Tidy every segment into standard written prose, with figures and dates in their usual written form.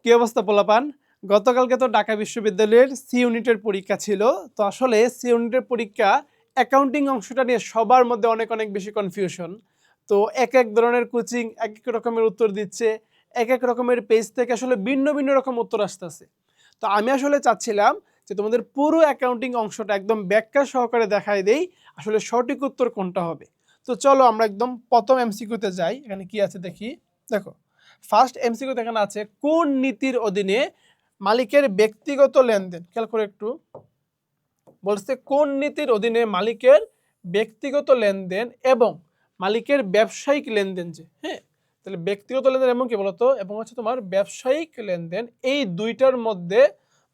কি অবস্থা পোলাপান? গতকালকে তো ঢাকা বিশ্ববিদ্যালয়ের সি ইউনিটের পরীক্ষা ছিল। তো আসলে সি ইউনিটের পরীক্ষা অ্যাকাউন্টিং অংশটা নিয়ে সবার মধ্যে অনেক অনেক বেশি কনফিউশন। তো এক এক ধরনের কোচিং এক এক রকমের উত্তর দিচ্ছে, এক এক রকমের পেজ থেকে আসলে ভিন্ন ভিন্ন রকম উত্তর আসতেছে। তো আমি আসলে চাচ্ছিলাম যে তোমাদের পুরো অ্যাকাউন্টিং অংশটা একদম ব্যাখ্যা সহকারে দেখাই দেই আসলে সঠিক উত্তর কোনটা হবে। তো চলো আমরা একদম প্রথম এমসিকিউতে যাই। এখানে কি আছে দেখি। দেখো, ফার্স্ট এমসিকিউ এখানে আছে, কোন নীতির অধীনে মালিকের ব্যক্তিগত লেনদেন, খেয়াল করে একটু বলছে কোন নীতির অধীনে মালিকের ব্যক্তিগত লেনদেন এবং মালিকের ব্যবসায়িক লেনদেন, যে হ্যাঁ তাহলে ব্যক্তিগত লেনদেন এবং কি বলতো এবং হচ্ছে তোমার ব্যবসায়িক লেনদেন, এই দুইটার মধ্যে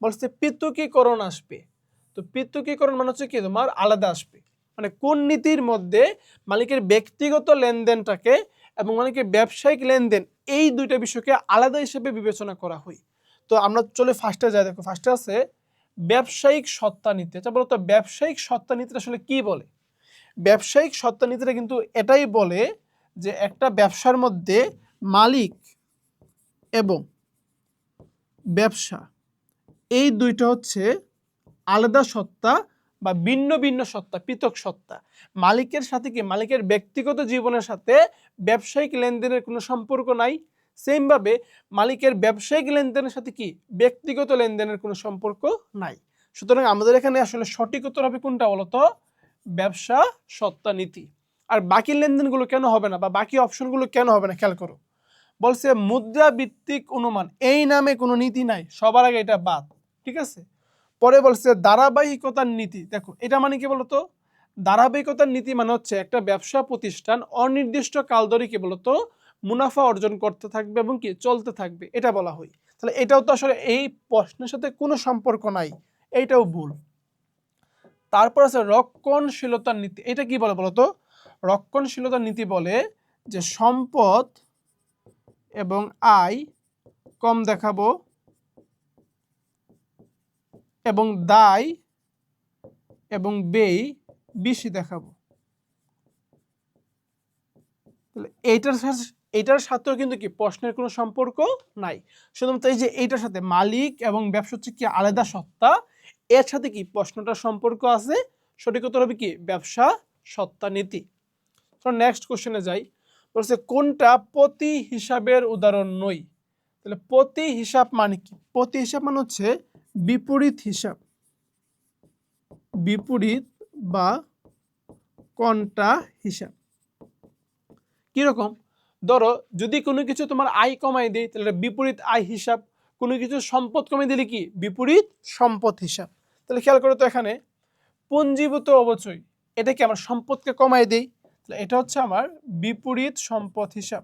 বলছে পৃথকীকরণ আসবে। তো পৃথকীকরণ মানে হচ্ছে কি তোমার আলাদা আসবে, মানে কোন নীতির মধ্যে মালিকের ব্যক্তিগত লেনদেনটাকে এবং মালিকের ব্যবসায়িক লেনদেন এই দুইটা বিষয়কে আলাদা হিসেবে বিবেচনা করা হয়। তো আমরা চলে ফার্স্টে যাই। দেখো ফার্স্টে আছে ব্যবসায়িক সত্তা নীতি। আচ্ছা বলতো ব্যবসায়িক সত্তা নীতিটা আসলে কি বলে? ব্যবসায়িক সত্তা নীতিটা কিন্তু এটাই বলে যে একটা ব্যবসার মধ্যে মালিক এবং ব্যবসা এই দুইটা হচ্ছে আলাদা সত্তা বা ভিন্ন ভিন্ন সত্তা, পৃথক সত্তা। মালিকের সাথে কি মালিকের ব্যক্তিগত জীবনের সাথে ব্যবসায়িক লেনদেনের কোনো সম্পর্ক নাই। সেমভাবে মালিকের ব্যবসায়িক লেনদেনের সাথে কি ব্যক্তিগত লেনদেনের কোনো সম্পর্ক নাই। সুতরাং আমাদের এখানে আসলে সঠিক উত্তর হবে কোনটা বলতো? ব্যবসা সত্তা নীতি। আর বাকি লেনদেনগুলো কেন হবে না বা বাকি অপশনগুলো কেন হবে না খেয়াল করো। বলছে মুদ্রা ভিত্তিক অনুমান, এই নামে কোনো নীতি নাই, সবার আগে এটা বাদ। ঠিক আছে, পরে বলছে ধারাবাহিকতার নীতি। দেখো এটা মানে কি বলতো? ধারাবাহিকতার নীতি মানে হচ্ছে একটা ব্যবসা প্রতিষ্ঠান অনির্দিষ্ট কাল ধরে কি বলতো মুনাফা অর্জন করতে থাকবে এবং কি চলতে থাকবে, এটা বলা হয়। তাহলে এটাও তো আসলে এই প্রশ্নের সাথে কোনো সম্পর্ক নাই, এইটাও ভুল। তারপর আছে রক্ষণশীলতার নীতি। এটা কি বলে বলতো? রক্ষণশীলতার নীতি বলে যে সম্পদ এবং আয় কম দেখাবো এবং দায় এবং ব্যয় বেশি দেখাবো। তাহলে এইটার সাথেও কিন্তু কি প্রশ্নের কোনো সম্পর্ক নাই। শুধুমাত্র এই যে এইটার সাথে মালিক এবং ব্যবসা হচ্ছে কি আলাদা সত্তা, এর সাথে কি প্রশ্নটার সম্পর্ক আছে। সঠিক উত্তর হবে কি ব্যবসা সত্তা নীতি। তো নেক্সট কোশ্চেনে যাই। বলছে কোনটা প্রতি হিসাবের উদাহরণ নয়? তাহলে প্রতি হিসাব মানে কি? প্রতি হিসাব মানে হচ্ছে বিপরীত হিসাব, বিপরীত বা কন্টা হিসাব। কিরকম? ধরো যদি কোনো কিছু তোমার আয় কমাই দেয় তাহলে বিপরীত আয় হিসাব, কোনো কিছু সম্পদ কমাই দিলে কি বিপরীত সম্পদ হিসাব। তাহলে খেয়াল করো তো এখানে পুঞ্জীভূত অবচয়, এটা কি আমার সম্পদকে কমাই দেই, তাহলে এটা হচ্ছে আমার বিপরীত সম্পদ হিসাব,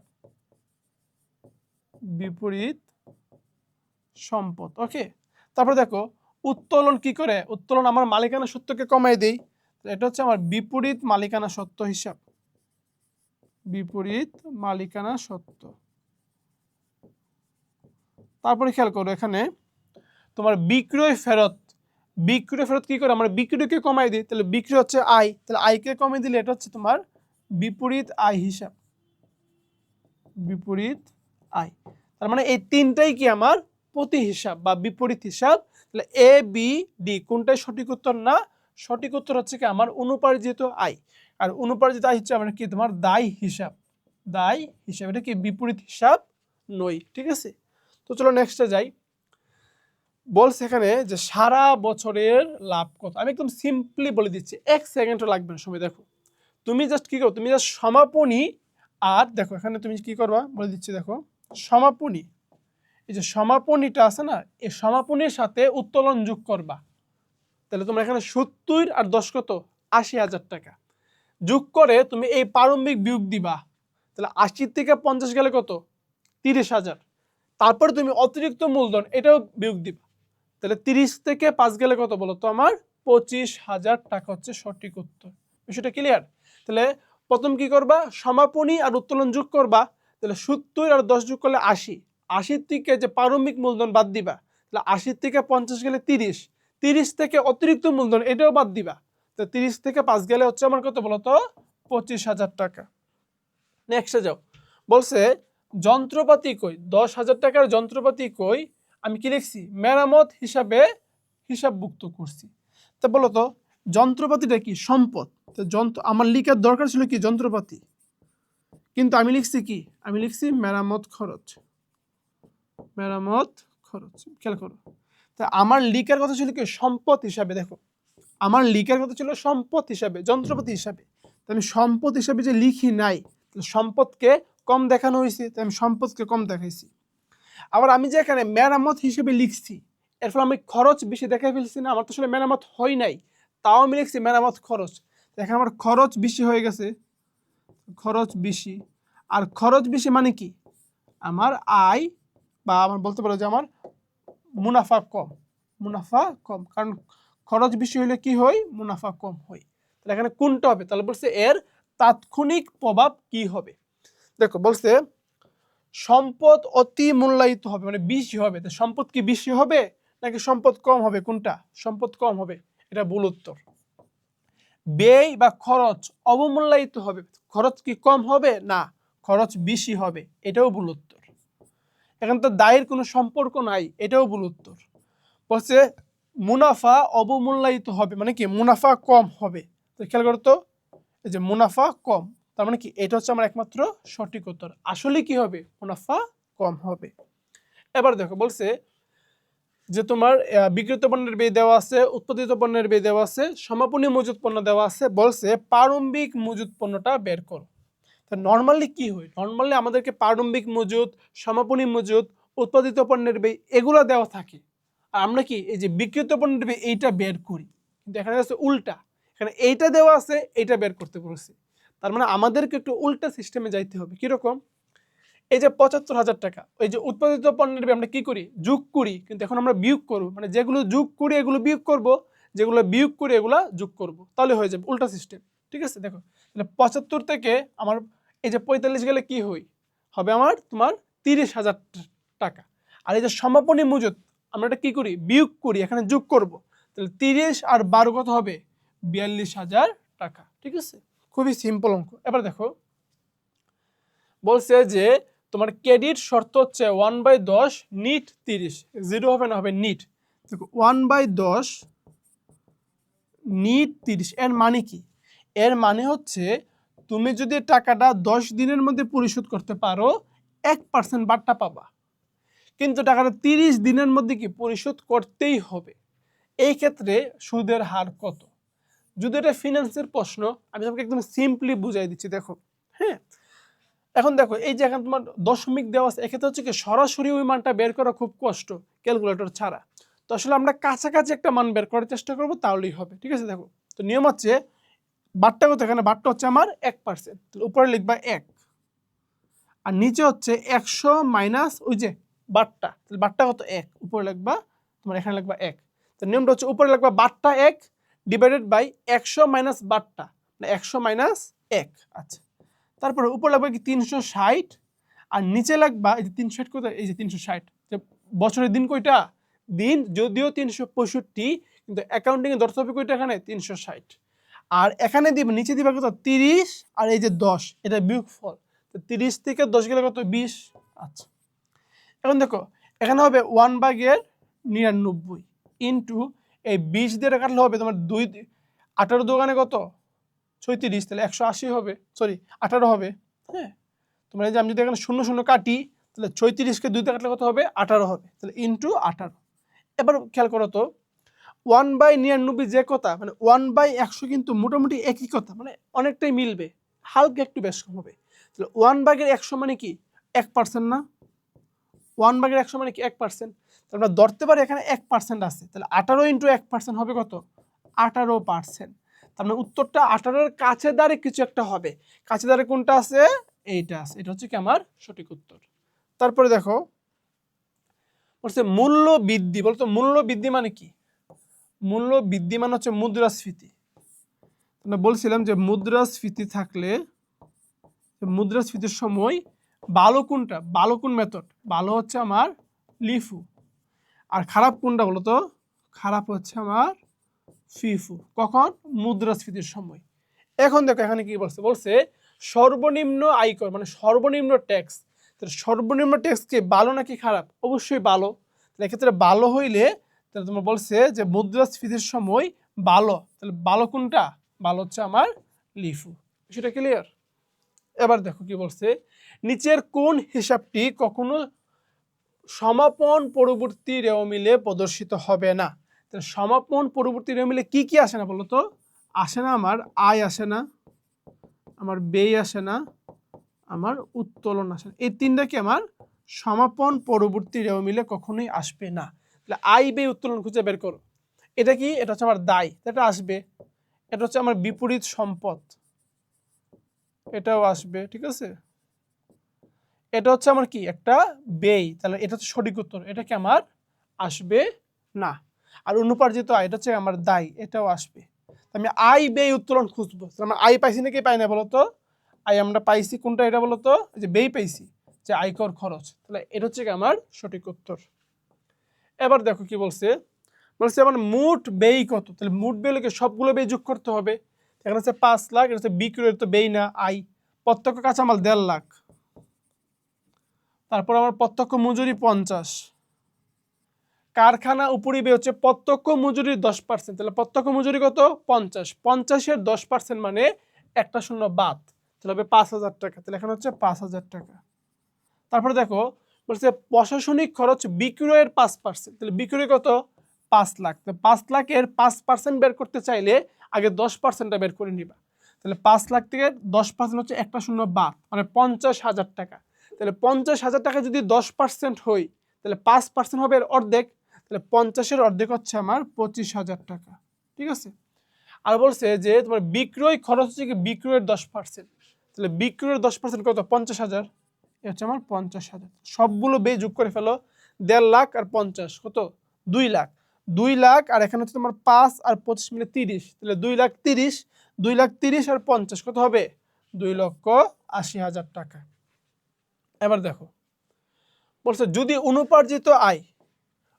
বিপরীত সম্পদ। ওকে, তারপর দেখো উত্তোলন কি করে? উত্তোলন আমার মালিকানা সত্ত্বকে কমাই দেই, এটা হচ্ছে আমার বিপরীত মালিকানা সত্ত্ব হিসাব, বিপরীত মালিকানা সত্ত্ব। তারপরে খেয়াল করো এখানে তোমার বিক্রয় ফেরত, বিক্রয় ফেরত কি করে? আমরা বিক্রয়কে কমাই দিই, তাহলে বিক্রয় হচ্ছে আয়, তাহলে আয়কে কমাই দিলে এটা হচ্ছে তোমার বিপরীত আয় হিসাব, বিপরীত আয়। তার মানে এই তিনটাই কি আমার প্রতি হিসাব বা বিপরীত হিসাব। তাহলে এ বি ডি কোনটাই সঠিক উত্তর না? সঠিক উত্তর হচ্ছে কি আমার অনুপার্জিত আয়। আর অনুপার্জিত আয় হচ্ছে আমার কি তোমার দায় হিসাব, দায় হিসাব, এটা কি বিপরীত হিসাব নয়। ঠিক আছে, তো চলো নেক্সটে যাই। বলছে এখানে যে সারা বছরের লাভ কত? আমি একদম সিম্পলি বলে দিচ্ছি, 1 সেকেন্ডও লাগবে না সময়। দেখো তুমি জাস্ট কি করো, তুমি জাস্ট সমাপনী আর দেখো এখানে তুমি কি করবা বলে দিচ্ছি। দেখো সমাপনী, এই যে সমাপনীটা আছে না, এই সমাপনীর সাথে উত্তোলন যোগ করবা। তাহলে তোমরা এখানে 70 আর 10 কত 80,000 টাকা যোগ করে তুমি এই প্রারম্ভিক বিয়োগ দিবা। তাহলে 80 থেকে 50 গেলে কত 30,000। তারপরে তুমি অতিরিক্ত মূলধন এটাও বিয়োগ দিবা। তাহলে 30 থেকে 5 গেলে কত বলো তো আমার 25,000 টাকা হচ্ছে সঠিক উত্তর। বিষয়টা ক্লিয়ার? তাহলে প্রথম কি করবা, সমাপনী আর উত্তোলন যোগ করবা। তাহলে 70 আর 10 যোগ করলে 80, 80 থেকে যে প্রারম্ভিক মূলধন বাদ দিবা। তাহলে 80 থেকে 50 গেলে 30, 30 থেকে অতিরিক্ত মূলধন এটাও বাদ দিবা। তো 30 থেকে 5 গেলে হচ্ছে আমার কত বলো তো 25,000 টাকা। নেক্সটে যাও। বলছে যন্ত্রপাতি কই, 10,000 টাকার যন্ত্রপাতি কই, আমি কি লিখছি মেরামত হিসাবে হিসাবভুক্ত করছি। তা বলো তো যন্ত্রপাতিটা কি সম্পদ, তো আমার লিখার দরকার ছিল কি যন্ত্রপাতি, কিন্তু আমি লিখছি কি, আমি লিখছি মেরামত খরচ, মেরামত খরচ। খেয়াল করো, তা আমার লিখার কথা ছিল কি সম্পদ হিসাবে, দেখো আমার লিখার কথা ছিল সম্পদ হিসাবে, যন্ত্রপাতি হিসাবে, তো আমি সম্পদ হিসাবে যে লিখি নাই, সম্পদকে কম দেখানো হয়েছে, তো আমি সম্পদকে কম দেখাইছি। আবার আমি যে এখানে মেরামত হিসেবে লিখছি, এর ফলে আমি খরচ বেশি দেখাই ফেলছি না, আমার তো আসলে মেরামত হয় নাই, তাও আমি লিখছি মেরামত খরচ। এখানে আমার খরচ বেশি হয়ে গেছে, খরচ বেশি। আর খরচ বেশি মানে কি, আমার আয় বা আমার বলতে পারো যে আমার মুনাফা কম, মুনাফা কম, কারণ খরচ বেশি হলে কি হয়, মুনাফা কম হয়। তাহলে এখানে কোনটা হবে, তাহলে বলছে এর তাৎক্ষণিক প্রভাব কি হবে। দেখো বলছে সম্পদ অতি মূল্যায়িত হবে, মানে বেশি হবে। তো সম্পদ কি বেশি হবে নাকি সম্পদ কম হবে, কোনটা, সম্পদ কম হবে, এটা ভুল উত্তর। ব্যয় বা খরচ অবমূল্যায়িত হবে, খরচ কি কম হবে, না খরচ বেশি হবে, এটাও ভুল উত্তর। এখন তো দায়ের কোনো সম্পর্ক নাই, এটাও ভুল উত্তর। বলছে মুনাফা অবমূল্যায়িত হবে, মানে কি মুনাফা কম হবে। তো খেয়াল করতো এই যে মুনাফা কম, তার মানে কি এটা হচ্ছে আমার একমাত্র সঠিক উত্তর। আসলে কি হবে, মুনাফা কম হবে। এবার দেখো বলছে যে তোমার বিক্রিত পণ্যের ব্যয় দেওয়া আছে, উৎপাদিত পণ্যের ব্যয় দেওয়া আছে, সমাপনী মজুত পণ্য দেওয়া আছে, বলছে প্রারম্ভিক মজুত পণ্যটা বের করো। তো নর্মালি কি হয়, নর্মালি আমাদেরকে প্রারম্ভিক মজুত, সমাপনী মজুত, উৎপাদিত পণ্যের ব্যয় এগুলো দেওয়া থাকে, আর আমরা কি এই যে বিক্রিত পণ্যের ব্যয় এইটা বের করি, কিন্তু এখানে আছে উল্টা, এখানে এইটা দেওয়া আছে এইটা বের করতে বলছি। তার মানে আমাদেরকে একটু উল্টা সিস্টেমে যাইতে হবে। কিরকম, এই যে 75,000 টাকা, ওই যে উৎপাদিত পণ্যের আমরা কি করি, যোগ করি, কিন্তু এখন আমরা বিয়োগ করব, মানে যেগুলো যোগ করি এগুলো বিয়োগ করব, যেগুলো বিয়োগ করি এগুলো যোগ করব, তাহলে হয়ে যাবে উল্টা সিস্টেম। ঠিক আছে, দেখো তাহলে 75 থেকে আমার এই যে 45 গেলে কি হবে আমার তোমার 30,000 টাকা। আর এই যে সমাপনী মজুত আমরা এটা কি করি, বিয়োগ করি, এখানে যোগ করব, তাহলে 30 আর 12 কত হবে, 42,000 টাকা। ঠিক আছে, খুবই সিম্পল অঙ্ক। এবার দেখো বলছে যে তোমার ক্রেডিট শর্ত হচ্ছে 1/10 নিট 30, জিরো হবে না, হবে নিট। দেখো 1/10 নিট 30, এর মানে কি, এর মানে হচ্ছে তুমি যদি টাকাটা 10 দিনের মধ্যে পরিশোধ করতে পারো 1% বাট্টা পাবা, কিন্তু টাকাটা 30 দিনের মধ্যে কি পরিশোধ করতেই হবে। এই ক্ষেত্রে সুদের হার কত। যদি এটা ফিনান্সের প্রশ্ন, আমি তোমাকে একদম সিম্পলি বুঝাই দিচ্ছি। দেখো হ্যাঁ, এখন দেখো এই যে এখন তোমার দশমিক দেওয়া আছে, এক্ষেত্রে হচ্ছে কি সরাসরি ওই মানটা বের করা খুব কষ্ট ক্যালকুলেটর ছাড়া। তো আসলে আমরা কাছাকাছি একটা মান বের করার চেষ্টা করবো, তাহলেই হবে। ঠিক আছে, দেখো তো নিয়ম হচ্ছে বারটা কত, এখানে বারটা হচ্ছে আমার 1%, তাহলে উপরে লিখবা 1, আর নিচে হচ্ছে 100 মাইনাস ওই যে বারটা, তাহলে বারটা কত 1, উপরে লিখবা তোমার এখানে লিখবা 1। তো নিয়মটা হচ্ছে উপরে লিখবা বারটা 1 ডিভাইডেড বাই 100 মাইনাস বারটা, মানে 100 মাইনাস 1। আচ্ছা, তারপরে উপর লাগবে কি 360, আর নিচে লাগবা এই যে 360 কোথায়, এই যে 360, যে বছরের দিন কয়টা, দিন যদিও 365, কিন্তু অ্যাকাউন্টিং এ ধরতে হবে কয়টা, এখানে 360, আর এখানে দিবে নিচে দিবা কত 30, আর এই যে 10 এটা বিয়োগফল, তো 30 থেকে 10 গেলে কত 20। আচ্ছা, এখন দেখো এখানে হবে 1/99 ইন্টু এই 20 দিয়ে কাটলে হবে তোমার 2, 18 দোকানে কত 36, তাহলে 180 হবে, সরি 18 হবে। হ্যাঁ, তোমরা এই যে আমি যদি এখানে 0 0 কাটি, তাহলে 36কে 2 দিয়ে কাটলে কত হবে 18 হবে, তাহলে ইন্টু 18। এবার খেয়াল করো তো 1/99 যে কথা, মানে 1/100 কিন্তু মোটামুটি একই কথা, মানে অনেকটাই মিলবে, হালকা একটু বেশ কম হবে। তাহলে 1/100 মানে কি 1% না, 1/100 মানে কি 1%, তাহলে আমরা ধরতে পারি এখানে 1% আছে, তাহলে 18 ইন্টু 1% হবে কত 18%। তার মানে উত্তরটা 18-এর কাছে দাঁড়ে কিছু একটা হবে, কাছে দাঁড়ে কোনটা আছে, এইটা আছে, এটা হচ্ছে কি আমার সঠিক উত্তর। তারপরে দেখো বলছে মূল্য বৃদ্ধি, বলতো মূল্য বৃদ্ধি মানে কি, মূল্য বৃদ্ধি মানে হচ্ছে মুদ্রাস্ফীতি। আমরা বলছিলাম যে মুদ্রাস্ফীতি থাকলে, মুদ্রাস্ফীতির সময় ভালো কোনটা, ভালো কোন মেথড, ভালো হচ্ছে আমার লিফু, আর খারাপ কোনটা বলতো, খারাপ হচ্ছে আমার ফিফু। কখন, মুদ্রাস্ফীতির সময়। এখন দেখো এখানে কি বলছে, বলছে সর্বনিম্ন আয়কর মানে সর্বনিম্ন ট্যাক্স। তাহলে সর্বনিম্ন ট্যাক্স কি ভালো নাকি খারাপ? অবশ্যই ভালো। তাহলে এক্ষেত্রে ভালো হইলে তাহলে তোমার বলছে যে মুদ্রাস্ফীতির সময় ভালো, তাহলে ভালো কোনটা? ভালো হচ্ছে আমার লিফু। সেটা ক্লিয়ার? এবার দেখো কি বলছে, নিচের কোন হিসাবটি কখনো সমাপন পরবর্তী রেও মিলে প্রদর্শিত হবে না? তাহলে সমাপন পরবর্তী রেও মিলে কি কি আসে না বলো তো? আসে না আমার আয় আসে না, আমার ব্যয় আসে না, আমার উত্তোলন আসে না। এই তিনটা কি আমার সমাপন পরবর্তী রেও মিলে কখনোই আসবে না। তাহলে আয় ব্যয় উত্তোলন খুঁজে বের করো। এটা কি? এটা হচ্ছে আমার দায়, এটা আসবে। এটা হচ্ছে আমার বিপরীত সম্পদ, এটাও আসবে, ঠিক আছে। এটা হচ্ছে আমার কি একটা ব্যয়, তাহলে এটা হচ্ছে সঠিক উত্তর, এটা কি আমার আসবে না। আর অনুপার্জিত আয়, এটা হচ্ছে আমার দায়, এটাও আসবে। আমি আয় ব্যয় উত্তোলন খুঁজবো, আমরা আয় পাইছি নাকি পাই না বলো তো? আয় আমরা পাইছি কোনটা, এটা বলো তো? যে ব্যয় পাইছি, যে আয়কর খরচ, তাহলে এটা হচ্ছে কি আমার সঠিক উত্তর। এবার দেখো কি বলছে, বলছে আমার মোট ব্যয় কত? তাহলে মোট ব্যয় লোকে সবগুলো ব্যয় যোগ করতে হবে। এখানে হচ্ছে 5 লাখ, এটা হচ্ছে বিক্রয়ের তো ব্যয় না, আয়। প্রত্যক্ষ কাঁচামাল 1.5 লাখ, তারপর আমার প্রত্যক্ষ মজুরি 50, কারখানা উপরিব্যয় হচ্ছে প্রত্যক্ষ মজুরির 10%, তাহলে প্রত্যক্ষ মজুরি কত? 50, 50-এর 10% মানে একটা শূন্য বাদ, তাহলে হবে 5,000 টাকা। তাহলে এখানে হচ্ছে 5,000 টাকা। তারপরে দেখো বলছে প্রশাসনিক খরচ বিক্রয়ের 5%, তাহলে বিক্রয় কত? 5 লাখ। তো 5 লাখের 5% বের করতে চাইলে আগে 10%টা বের করে নিবা। তাহলে 5 লাখ থেকে 10% হচ্ছে একটা শূন্য বাদ, মানে 50,000 টাকা। তাহলে 50,000 টাকা যদি 10% হয়, তাহলে 5% হবে এর অর্ধেক, তাহলে 50-এর অর্ধেক হচ্ছে আমার 25,000 টাকা, ঠিক আছে। আর বলছে যে তোমার বিক্রয় খরচ হচ্ছে কি বিক্রয়ের 10%, তাহলে বিক্রয়ের 10% কত? 50,000, এ হচ্ছে আমার 50,000। সবগুলো ব্যয় যোগ করে ফেলো, 1.5 লাখ আর 50 কত? 2 লাখ। 2 লাখ আর এখানে হচ্ছে তোমার 5 আর 25 মিলে 30, তাহলে 2,30,000, 2,30,000 আর 50 কত হবে? 2,80,000 টাকা। এবার দেখো বলছে যদি অনুপার্জিত আয়,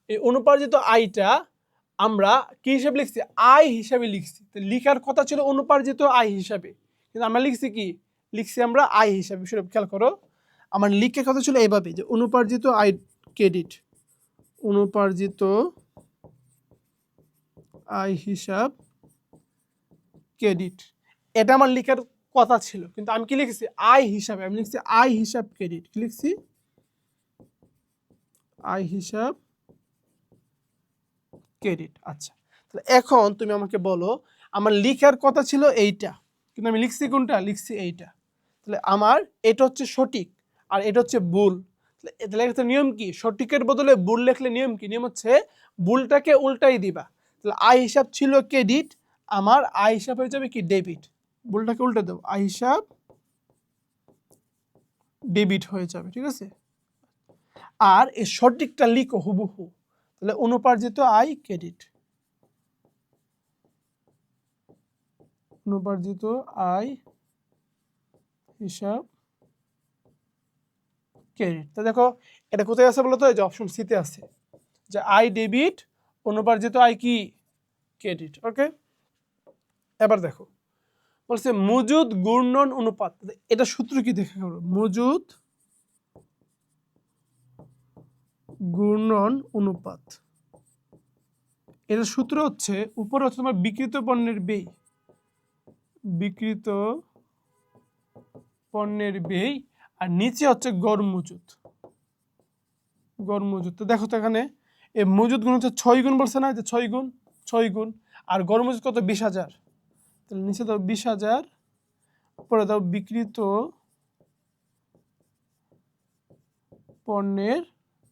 এই অনুপার্জিত আয়টা আমরা কি হিসাবে লিখছি? আয় হিসাবে লিখছি। তো লিখার কথা ছিল অনুপার্জিত আয় হিসাবে, কিন্তু আমরা লিখছি কি? লিখছি আমরা আয় হিসাবে। সেটা খেয়াল করো, আমার লিখার কথা ছিল এইভাবে যে অনুপার্জিত আয় ক্রেডিট, অনুপার্জিত আয় হিসাব ক্রেডিট, এটা আমার লিখার কথা ছিল, কিন্তু আমি কি লিখছি? আয় হিসাবে। আমি লিখছি আয় হিসাব ক্রেডিট, কি লিখছি? আয় হিসাব ক্রেডিট। আচ্ছা, তাহলে এখন তুমি আমাকে বলো, আমার লিখার কথা ছিল এইটা, কিন্তু আমি লিখছি কোনটা? লিখছি এইটা। তাহলে আমার এটা হচ্ছে সঠিক আর এটা হচ্ছে ভুল। তাহলে একটা নিয়ম কি? সঠিকের বদলে ভুল লিখলে নিয়ম কি? নিয়ম হচ্ছে ভুলটাকে উল্টাই দিবা। তাহলে আয় হিসাব ছিল ক্রেডিট, আমার আয় হিসাব হয়ে যাবে কি? ডেবিট। ভুলটাকে উল্টে দেবো, আয় হিসাব ডেবিট হয়ে যাবে, ঠিক আছে। আর এই সঠিকটা লিখো হুবহু, তাহলে অনুপার্জিত আয় ক্রেডিট, অনুপার্জিত আয় হিসাব ক্রেডিট। তো দেখো এটা কোথায় আছে বলো তো? এই যে অপশন সিতে আছে, যে আয় ডেবিট, অনুপার্জিত আয় কি? ক্রেডিট। ওকে, এবার দেখো বলছে মজুদ ঘূর্ণন অনুপাত, এটা সূত্র কি দেখে করো? মজুদ ঘূর্ণন অনুপাত, এটার সূত্র হচ্ছে উপরে হচ্ছে তোমার বিক্রিত পণ্যের ব্যয়, বিক্রিত পণ্যের ব্যয়, আর নিচে হচ্ছে গড় মজুদ, গড় মজুদ। তো দেখো তো এখানে এই মজুদ গুণ হচ্ছে 6 গুণ বলছে না, যে 6 গুণ, 6 গুণ, আর গড় মজুদ কত? 20,000, তাহলে নিচে দাও 20,000, পরে দাও বিক্রিত পণ্যের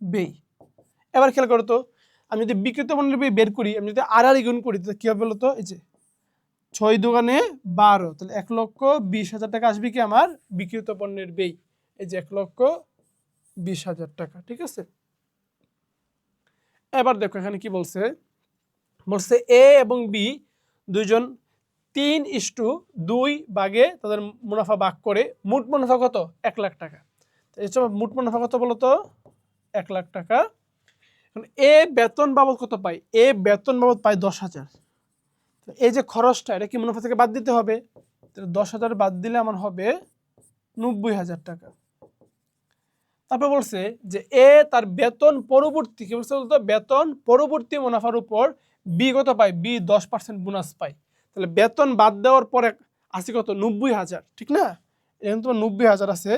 ব্যয়। এবার খেয়াল করো তো, আমি যদি বিক্রিত পণ্যের ব্যয় বের করি, আমি যদি আর গুণ করি, তাহলে কি হবে বলো তো? এই যে 6 দোকানে 12, তাহলে 1,20,000 টাকা আসবে কি আমার বিক্রিত পণ্যের ব্যয়, এই যে 1,20,000 টাকা, ঠিক আছে। এবার দেখো এখানে কি বলছে, বলছে এ এবং বি দুইজন 3:2 ভাগে তাদের মুনাফা ভাগ করে মোট মুনাফা কত? 1 লাখ টাকা। মোট মুনাফা কত বলো তো? 1 লাখ টাকা। এ বেতন বাবদ কত পায়? এ বেতন বাবদ পায় 10,000। এই যে খরচটা, এটা কি মুনাফা থেকে বাদ দিতে হবে? 10,000 বাদ দিলে আমার হবে 90,000 টাকা। তারপর বলছে যে এ তার বেতন পরবর্তী কি বলছে বলতো, বেতন পরবর্তী মুনাফার উপর বি কত পায়, বি 10% বোনাস পায়। তাহলে বেতন বাদ দেওয়ার পরে আছে কত, 90,000, ঠিক না? এখন তোমার 90,000 আছে,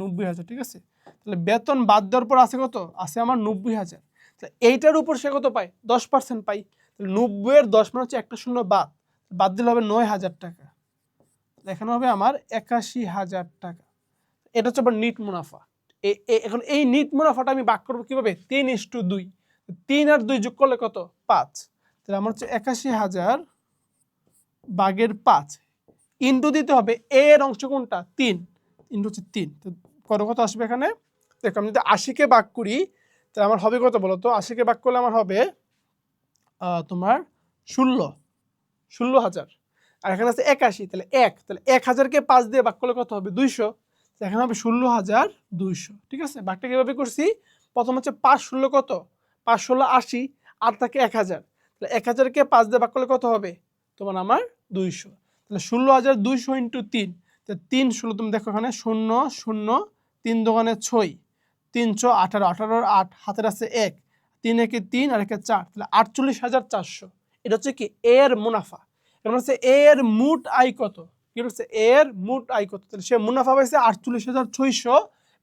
90,000, ঠিক আছে। তাহলে বেতন বাদ দেওয়ার পর আছে কত, আছে আমার 90,000। এইটার উপর সে কত পায়, 10% পাই। 90-এর 10 মানে হচ্ছে একটা শূন্য বাদ, বাদ দিলে হবে 9,000 টাকা। এখানে হবে আমার 81,000 টাকা। এটা হচ্ছে আবার নিট মুনাফা। এখন এই নিট মুনাফাটা আমি ভাগ করবো কিভাবে, 3:2। 3 আর 2 যোগ করলে কত, 5। তাহলে আমার হচ্ছে 81,000 ভাগের 5 ইন্টু দিতে হবে এর অংশ কোনটা, 3 ইন্টু হচ্ছে 3। তো কত আসবে এখানে, দেখো আমি যদি 80-কে ভাগ করি তাহলে আমার হবে কত বলো তো, 80-কে ভাগ করলে আমার হবে তোমার 16,000। আর এখানে আছে 81, তাহলে 1,000-কে 5 দিয়ে ভাগ করলে কত হবে, 200। এখানে হবে 16,200, ঠিক আছে। ভাগটা কিভাবে করছি, প্রথম হচ্ছে 5-16 কত, 5-16 80, আর থাকে 1,000। তাহলে 1,000-কে 5 দিয়ে ভাগ করলে কত হবে তোমার আমার 200। তাহলে 16,200 ইন্টু 3, 3-16 তুমি দেখো এখানে 0 0 3 দোকানে 6, 318, 18 8, হাতের আছে 1, 3 একে 3 আর একে 4, তাহলে 48,400। এটা হচ্ছে কি এর মুনাফা। এটা হচ্ছে এর মোট আয় কত, কি হচ্ছে এর মোট আয় কত, তাহলে সে মুনাফা পাইছে 48,600,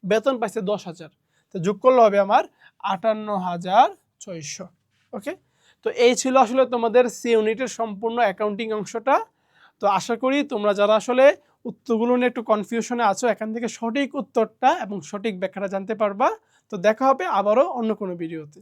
বেতন পাইছে 10,000। তো যোগ করলে হবে আমার 58,600। ওকে, তো এই ছিল আসলে তোমাদের সি ইউনিটের সম্পূর্ণ অ্যাকাউন্টিং অংশটা। তো আশা করি তোমরা যারা আসলে উত্তরগুলো নিয়ে একটু কনফিউশনে আছো, এখান থেকে সঠিক উত্তরটা এবং সঠিক ব্যাখ্যাটা জানতে পারবা। তো দেখা হবে আবারও অন্য কোনো ভিডিওতে।